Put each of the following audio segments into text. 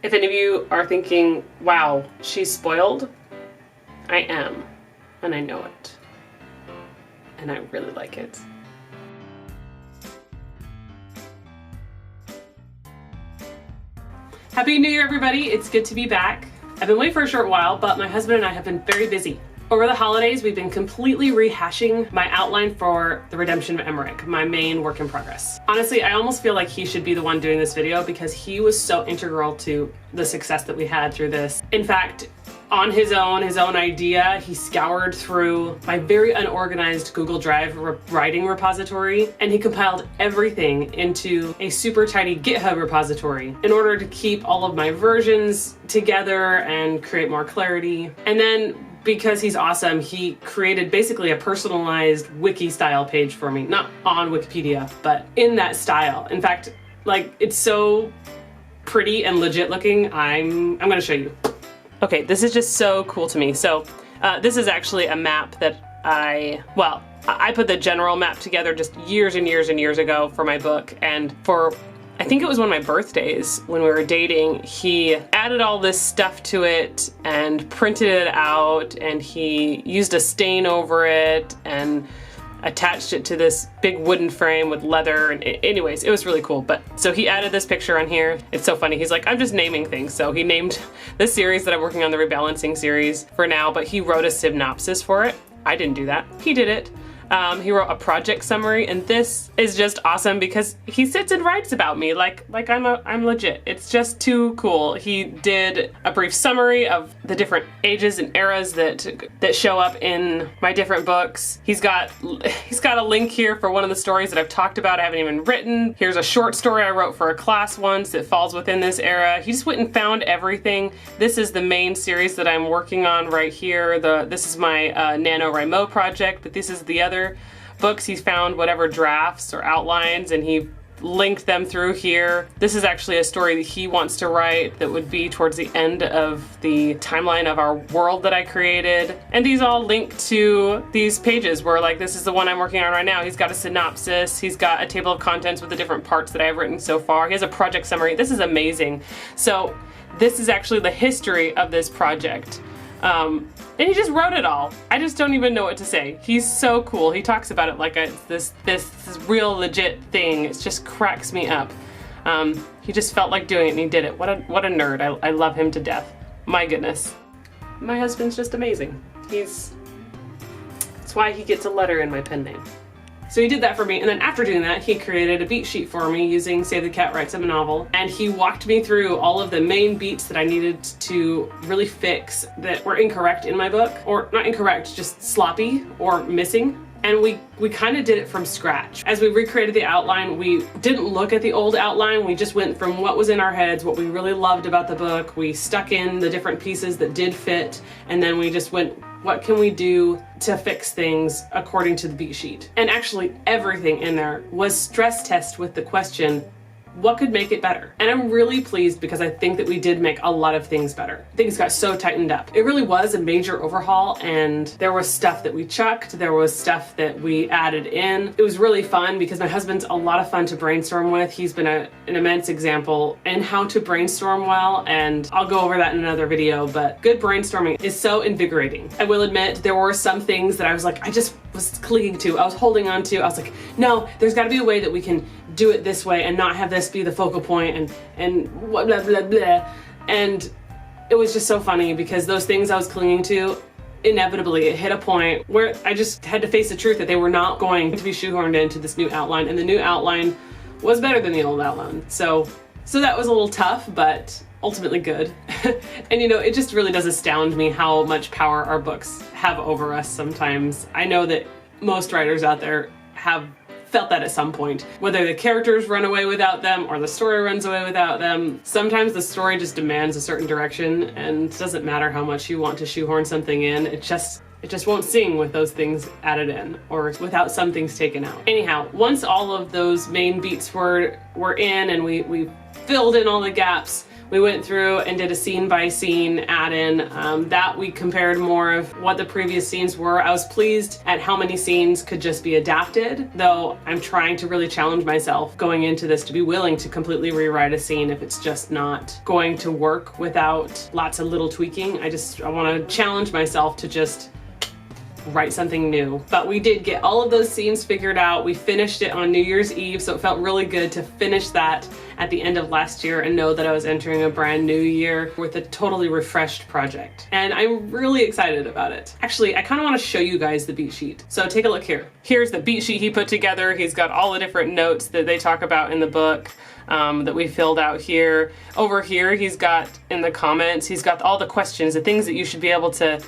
If any of you are thinking, wow, she's spoiled, I am, and I know it, and I really like it. Happy New Year, everybody. It's good to be back. I've been away for a short while, but my husband and I have been very busy. Over the holidays, we've been completely rehashing my outline for The Redemption of Emmerich, my main work in progress. Honestly, I almost feel like he should be the one doing this video because he was so integral to the success that we had through this. In fact, on his own idea, he scoured through my very unorganized Google Drive writing repository, and he compiled everything into a super tidy GitHub repository in order to keep all of my versions together and create more clarity. And then, because he's awesome, he created basically a personalized wiki style page for me, not on Wikipedia, but in that style. In fact, like, it's so pretty and legit looking. I'm gonna show you. Okay, this is just so cool to me. So this is actually a map that I put the general map together just years and years and years ago for my book, and for I think it was one of my birthdays when we were dating, he added all this stuff to it and printed it out, and he used a stain over it and attached it to this big wooden frame with leather, and anyways, it was really cool. But so he added this picture on here. It's so funny. He's like, I'm just naming things. So he named this series that I'm working on, the Rebalancing series, for now, but he wrote a synopsis for it. I didn't do that. He did it. He wrote a project summary, and this is just awesome because he sits and writes about me like I'm legit. It's just too cool. He did a brief summary of the different ages and eras that show up in my different books. He's got a link here for one of the stories that I've talked about I haven't even written. Here's a short story I wrote for a class once that falls within this era. He just went and found everything. This is the main series that I'm working on right here. This is my NaNoWriMo project, but this is the other books. He's found whatever drafts or outlines and he linked them through here. This is actually a story that he wants to write that would be towards the end of the timeline of our world that I created. And these all link to these pages where, like, this is the one I'm working on right now. He's got a synopsis. He's got a table of contents with the different parts that I've written so far. He has a project summary. This is amazing. So this is actually the history of this project. And he just wrote it all. I just don't even know what to say. He's so cool. He talks about it like it's this real legit thing. It just cracks me up. He just felt like doing it and he did it. What a nerd. I love him to death. My goodness. My husband's just amazing. That's why he gets a letter in my pen name. So he did that for me, and then after doing that, he created a beat sheet for me using Save the Cat Writes Him a Novel, and he walked me through all of the main beats that I needed to really fix that were incorrect in my book, or not incorrect, just sloppy or missing. And we kind of did it from scratch. As we recreated the outline, we didn't look at the old outline. We just went from what was in our heads, what we really loved about the book. We stuck in the different pieces that did fit, and then we just went, what can we do to fix things according to the beat sheet? And actually everything in there was stress test with the question, what could make it better? And I'm really pleased because I think that we did make a lot of things better. Things got so tightened up. It really was a major overhaul, and there was stuff that we chucked, there was stuff that we added in. It was really fun because my husband's a lot of fun to brainstorm with. He's been an immense example in how to brainstorm well, and I'll go over that in another video, but good brainstorming is so invigorating. I will admit there were some things that I was like, I just was clinging to, I was holding on to. I was like, no, there's gotta be a way that we can do it this way and not have this be the focal point and blah, blah, blah, blah. And it was just so funny because those things I was clinging to, inevitably it hit a point where I just had to face the truth that they were not going to be shoehorned into this new outline, and the new outline was better than the old outline. So that was a little tough, but ultimately good. And you know, it just really does astound me how much power our books have over us sometimes. I know that most writers out there have felt that at some point. Whether the characters run away without them or the story runs away without them, sometimes the story just demands a certain direction, and it doesn't matter how much you want to shoehorn something in, it just won't sing with those things added in or without some things taken out. Anyhow, once all of those main beats were in and we filled in all the gaps, We went through and did a scene by scene add-in. That we compared more of what the previous scenes were. I was pleased at how many scenes could just be adapted, though I'm trying to really challenge myself going into this to be willing to completely rewrite a scene if it's just not going to work without lots of little tweaking. I want to challenge myself to just write something new. But we did get all of those scenes figured out. We finished it on New Year's Eve, so it felt really good to finish that at the end of last year and know that I was entering a brand new year with a totally refreshed project. And I'm really excited about it. Actually, I kind of want to show you guys the beat sheet. So take a look here. Here's the beat sheet he put together. He's got all the different notes that they talk about in the book that we filled out here. Over here, he's got in the comments, he's got all the questions, the things that you should be able to,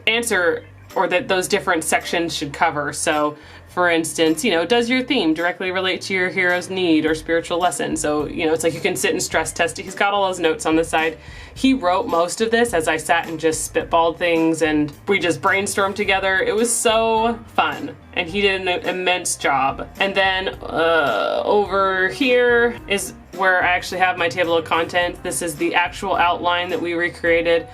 answer, or that those different sections should cover. So for instance, does your theme directly relate to your hero's need or spiritual lesson? So, it's like you can sit and stress test it. He's got all those notes on the side. He wrote most of this as I sat and just spitballed things and we just brainstormed together. It was so fun. And he did an immense job. And then over here is where I actually have my table of contents. This is the actual outline that we recreated.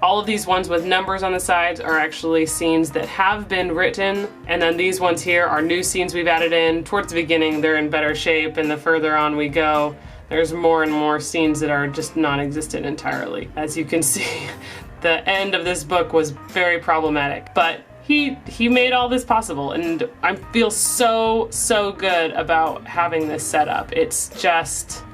All of these ones with numbers on the sides are actually scenes that have been written, and then these ones here are new scenes we've added in. Towards the beginning, they're in better shape, and the further on we go, there's more and more scenes that are just non-existent entirely. As you can see, the end of this book was very problematic, but he made all this possible, and I feel so good about having this set up. It's just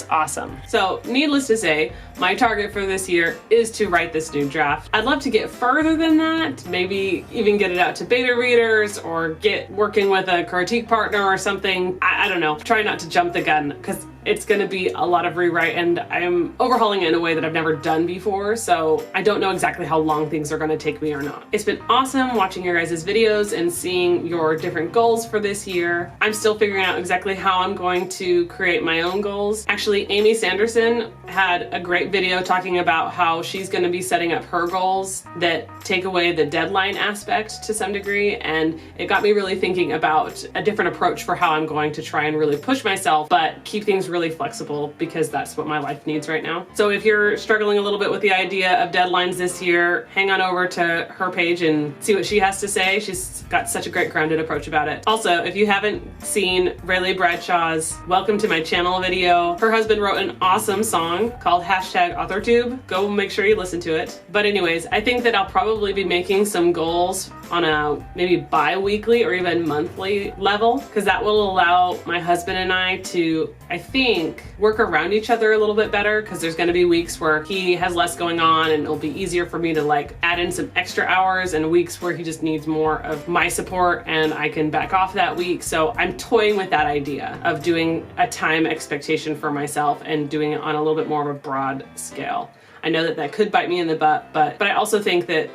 awesome. So needless to say, my target for this year is to write this new draft. I'd love to get further than that, maybe even get it out to beta readers or get working with a critique partner or something. I don't know, try not to jump the gun because it's gonna be a lot of rewrite and I'm overhauling it in a way that I've never done before, so I don't know exactly how long things are gonna take me or not. It's been awesome watching your guys' videos and seeing your different goals for this year. I'm still figuring out exactly how I'm going to create my own goals. Actually, Amy Sanderson had a great video talking about how she's gonna be setting up her goals that take away the deadline aspect to some degree, and it got me really thinking about a different approach for how I'm going to try and really push myself, but keep things really flexible because that's what my life needs right now. So if you're struggling a little bit with the idea of deadlines this year, hang on over to her page and see what she has to say. She's got such a great grounded approach about it. Also, if you haven't seen Rayleigh Bradshaw's Welcome to My Channel video, her husband wrote an awesome song called #AuthorTube. Go make sure you listen to it. But anyways, I think that I'll probably be making some goals on a maybe bi-weekly or even monthly level, because that will allow my husband and I to, I think, work around each other a little bit better, because there's going to be weeks where he has less going on and it'll be easier for me to like add in some extra hours, and weeks where he just needs more of my support and I can back off that week. So I'm toying with that idea of doing a time expectation for myself and doing it on a little bit more of a broad scale. I know that that could bite me in the butt, but I also think that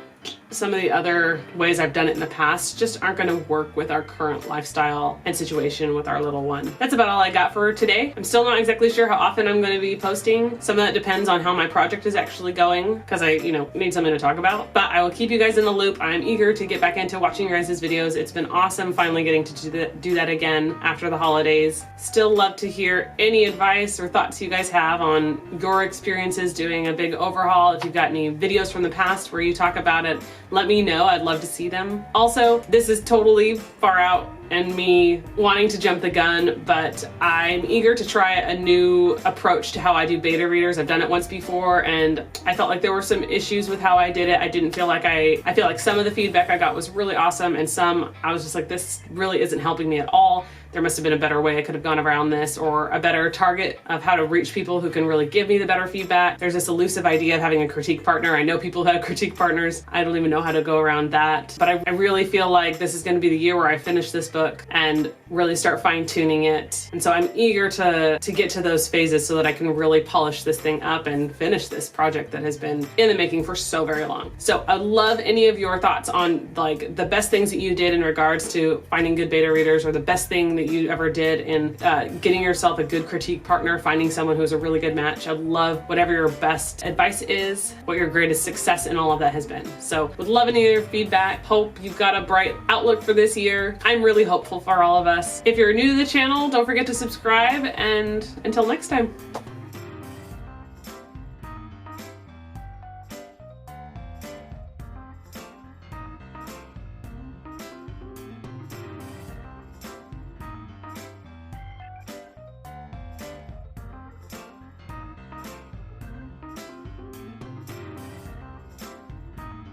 some of the other ways I've done it in the past just aren't going to work with our current lifestyle and situation with our little one. That's about all I got for today. I'm still not exactly sure how often I'm going to be posting. Some of that depends on how my project is actually going, because I, need something to talk about. But I will keep you guys in the loop. I'm eager to get back into watching your guys' videos. It's been awesome finally getting to do that again after the holidays. Still love to hear any advice or thoughts you guys have on your experiences doing a big overhaul. If you've got any videos from the past where you talk about it, let me know. I'd love to see them. Also, this is totally far out and me wanting to jump the gun, but I'm eager to try a new approach to how I do beta readers. I've done it once before and I felt like there were some issues with how I did it. I didn't feel like I feel like some of the feedback I got was really awesome, and some I was just like, this really isn't helping me at all. There must have been a better way I could have gone around this, or a better target of how to reach people who can really give me the better feedback. There's this elusive idea of having a critique partner. I know people who have critique partners. I don't even know how to go around that. But I really feel like this is going to be the year where I finish this book and really start fine-tuning it. And so I'm eager to get to those phases so that I can really polish this thing up and finish this project that has been in the making for so very long. So I'd love any of your thoughts on like the best things that you did in regards to finding good beta readers, or the best thing that you ever did in getting yourself a good critique partner, finding someone who's a really good match. I'd love whatever your best advice is, what your greatest success in all of that has been. So would love any of your feedback. Hope you've got a bright outlook for this year. I'm really hopeful for all of us. If you're new to the channel, don't forget to subscribe, and until next time.